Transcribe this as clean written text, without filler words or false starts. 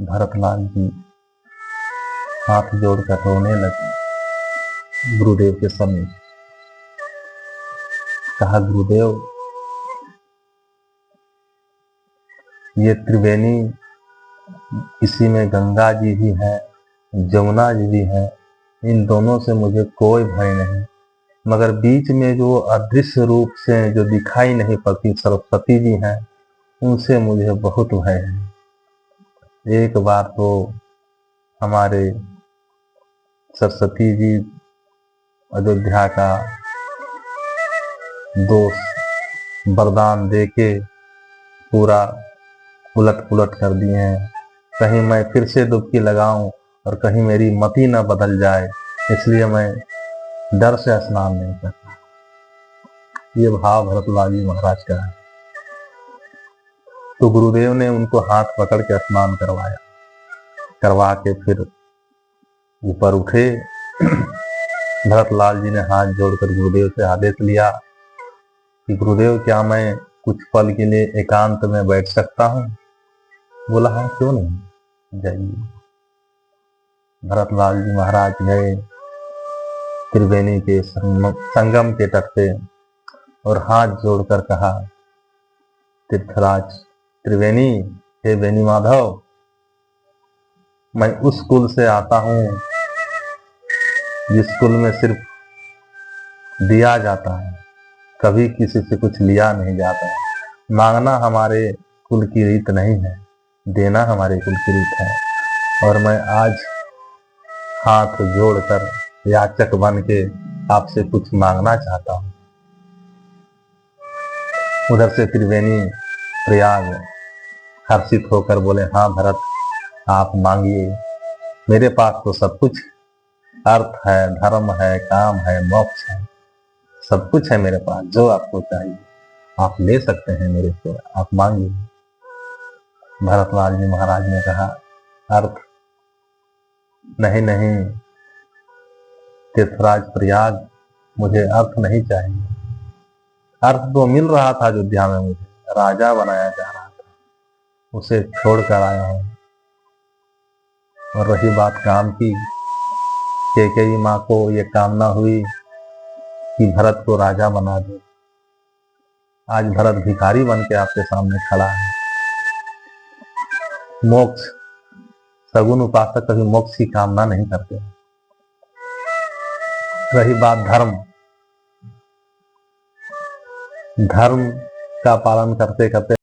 भरतलाल जी हाथ जोड़कर रोने लगे गुरुदेव के समीप। कहा, गुरुदेव, ये त्रिवेणी, इसी में गंगा जी भी है, जमुना जी भी है, इन दोनों से मुझे कोई भय नहीं, मगर बीच में जो अदृश्य रूप से जो दिखाई नहीं पड़ती सरस्वती जी हैं, उनसे मुझे बहुत भय है। एक बार तो हमारे सरस्वती जी अयोध्या का दोष वरदान देके पूरा उलट पुलट कर दिए हैं। कहीं मैं फिर से डुबकी लगाऊं और कहीं मेरी मति न बदल जाए, इसलिए मैं डर से स्नान नहीं करता। ये भाव भरतलाल जी महाराज का है। तो गुरुदेव ने उनको हाथ पकड़ के स्नान करवाया, करवा के फिर ऊपर उठे। भरतलाल जी ने हाथ जोड़कर गुरुदेव से आदेश लिया कि गुरुदेव, क्या मैं कुछ पल के लिए एकांत में बैठ सकता हूँ? बोला, हाँ, क्यों नहीं, जाइए। भरतलाल जी महाराज गए त्रिवेणी के संगम के तट पे और हाथ जोड़कर कहा, तीर्थराज त्रिवेणी, हे वेणी माधव, मैं उस कुल से आता हूँ जिस कुल में सिर्फ दिया जाता है, कभी किसी से कुछ लिया नहीं जाता है। मांगना हमारे कुल की रीत नहीं है, देना हमारे कुल की रीत है। और मैं आज हाथ जोड़कर याचक बन के आपसे कुछ मांगना चाहता हूँ। उधर से त्रिवेणी प्रयाग हर्षित होकर बोले, हाँ भरत, आप मांगिए, मेरे पास तो सब कुछ, अर्थ है, धर्म है, काम है, मोक्ष है, सब कुछ है मेरे पास। जो आपको चाहिए आप ले सकते हैं मेरे से, आप मांगिए। भरतलाल जी महाराज ने कहा, अर्थ नहीं नहीं तीर्थराज प्रयाग, मुझे अर्थ नहीं चाहिए। अर्थ तो मिल रहा था अयोध्या में, मुझे राजा बनाया जा रहा था, उसे छोड़कर आया हूं। और रही बात काम की, कैकेयी माँ को ये कामना हुई कि भरत को राजा बना दो। आज भरत भिखारी बन के आपके सामने खड़ा है। मोक्ष, सगुन उपासक कभी मोक्ष की कामना नहीं करते। रही बात धर्म, धर्म का पालन करते करते